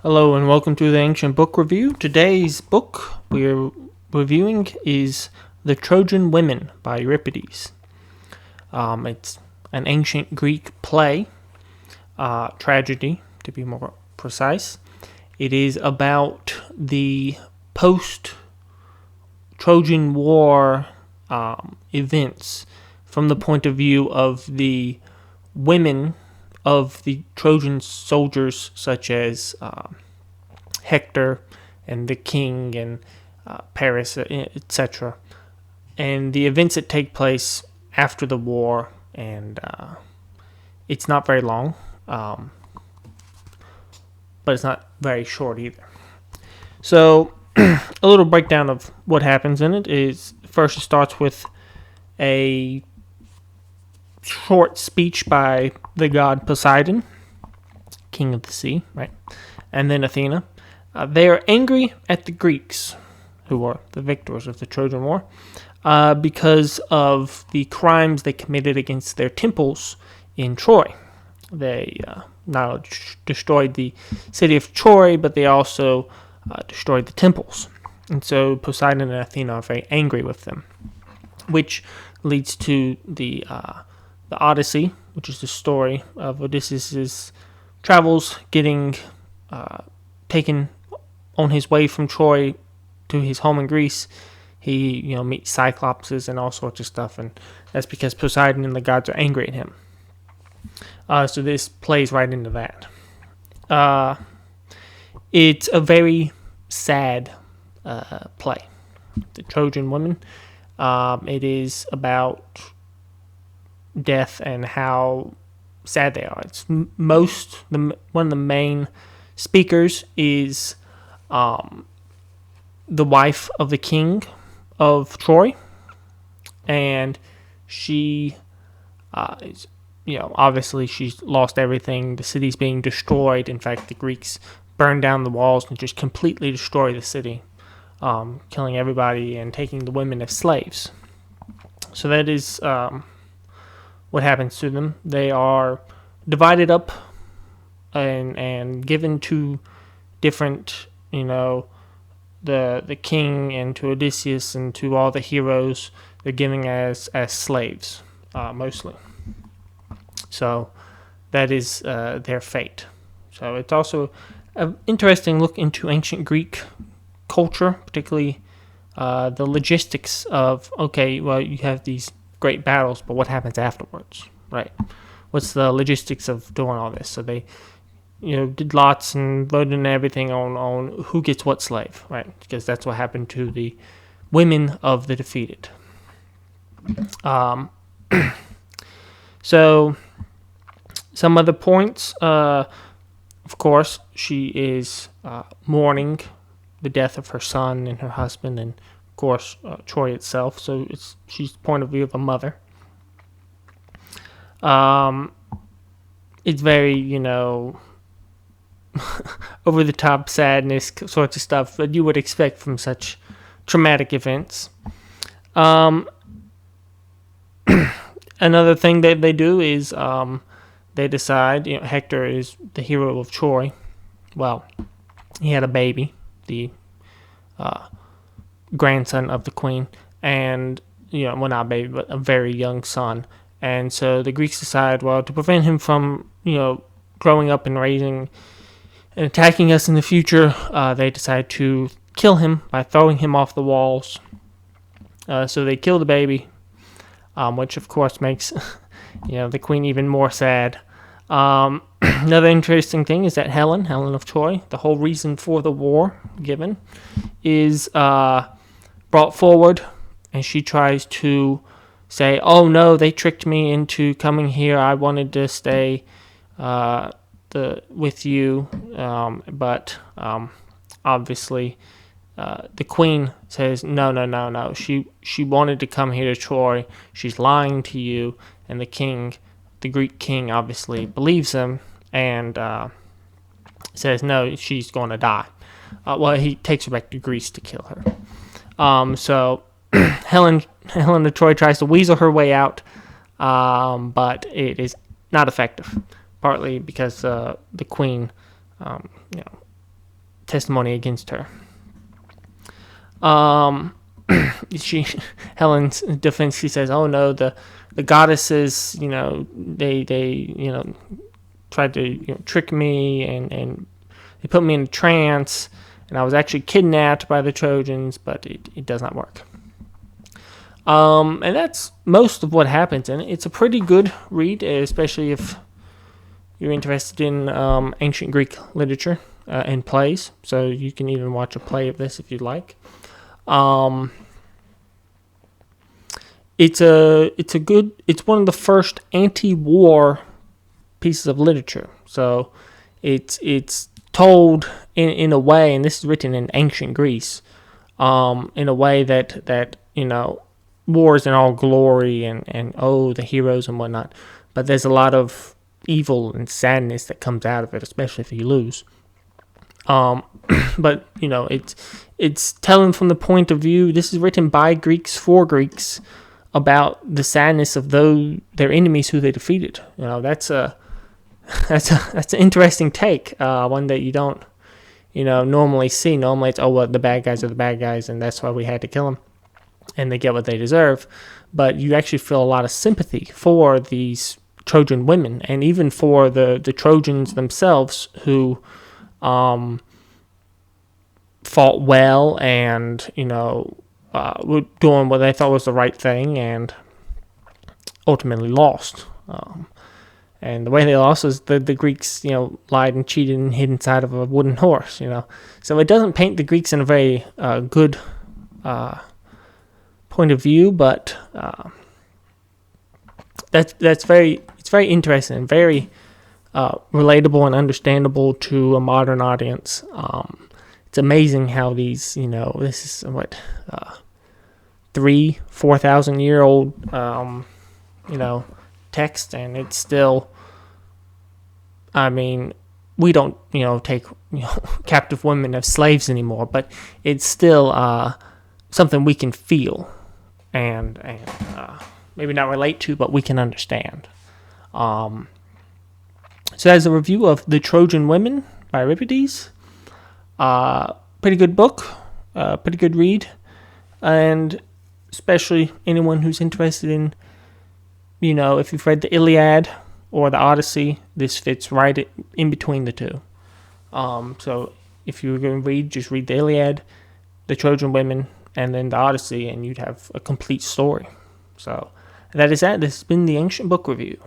Hello and welcome to the Ancient Book Review. Today's book we're reviewing is The Trojan Women by Euripides. It's an ancient Greek play, tragedy to be more precise. It is about the post-Trojan War events from the point of view of the women of the Trojan soldiers, such as Hector and the king and Paris, etc., and the events that take place after the war. And it's not very long, but it's not very short either. So a little breakdown of what happens in it is, first it starts with a short speech by the god Poseidon, king of the sea, right? And then Athena. They are angry at the Greeks, who are the victors of the Trojan War, because of the crimes they committed against their temples in Troy. They not only destroyed the city of Troy, but they also destroyed the temples. And so Poseidon and Athena are very angry with them, which leads to the Odyssey, which is the story of Odysseus' travels, getting taken on his way from Troy to his home in Greece. He, meets Cyclopses and all sorts of stuff, and that's because Poseidon and the gods are angry at him. So this plays right into that. It's a very sad play, The Trojan Women. It is about death and how sad they are. It's one of the main speakers is the wife of the king of Troy, and she is, obviously she's lost everything. The city's being destroyed. In fact, the Greeks burn down the walls and just completely destroy the city, killing everybody and taking the women as slaves. So that is what happens to them. They are divided up and given to different, the king and to Odysseus and to all the heroes. They're given as slaves, mostly. So that is their fate. So it's also an interesting look into ancient Greek culture, particularly the logistics of, you have these great battles, but what happens afterwards, right? What's the logistics of doing all this? So they, did lots and voted and everything on who gets what slave, right? Because that's what happened to the women of the defeated. So some other points, of course, she is mourning the death of her son and her husband, and of course, Troy itself. So she's the point of view of a mother. It's very, over the top sadness sorts of stuff that you would expect from such traumatic events. Another thing that they do is they decide, Hector is the hero of Troy. Well, he had a baby, the grandson of the queen, and not a baby, but a very young son. And so the Greeks decide, to prevent him from growing up and raising and attacking us in the future, they decide to kill him by throwing him off the walls. So they kill the baby, which of course makes the queen even more sad. Another interesting thing is that Helen of Troy, the whole reason for the war given, is brought forward, and she tries to say, "Oh no, they tricked me into coming here. I wanted to stay with you," but obviously the queen says, "No. She wanted to come here to Troy. She's lying to you." And the Greek king, obviously believes him and says, "No, she's going to die." He takes her back to Greece to kill her. So Helen of Troy tries to weasel her way out, but it is not effective. Partly because the queen, testimony against her. Helen's defense, she says, "Oh no, the goddesses, they tried to trick me and they put me in a trance, and I was actually kidnapped by the Trojans, but it does not work." And that's most of what happens, and it's a pretty good read, especially if you're interested in ancient Greek literature and plays. So you can even watch a play of this if you'd like. It's one of the first anti-war pieces of literature. So it's told in a way, and this is written in ancient Greece, in a way that war is in all glory and the heroes and whatnot, but there's a lot of evil and sadness that comes out of it, especially if you lose. But it's telling from the point of view. This is written by Greeks for Greeks about the sadness of their enemies who they defeated. That's an interesting take, one that you don't normally see. Normally it's the bad guys are the bad guys, and that's why we had to kill them, and they get what they deserve. But you actually feel a lot of sympathy for these Trojan women, and even for the Trojans themselves, who fought well and were doing what they thought was the right thing, and ultimately lost. And the way they lost is the Greeks, lied and cheated and hid inside of a wooden horse. So it doesn't paint the Greeks in a very good point of view, but it's very interesting and very relatable and understandable to a modern audience. It's amazing how these, this is 3,000-4,000 year old, text, and it's still, we don't, take, captive women as slaves anymore, but it's still something we can feel and maybe not relate to, but we can understand. So that's a review of The Trojan Women by Euripides. Pretty good book, pretty good read, and especially anyone who's interested in, if you've read the Iliad or the Odyssey, this fits right in between the two. So if you're going to read, just read the Iliad, the Trojan Women, and then the Odyssey, and you'd have a complete story. So that is that. This has been the Ancient Book Review.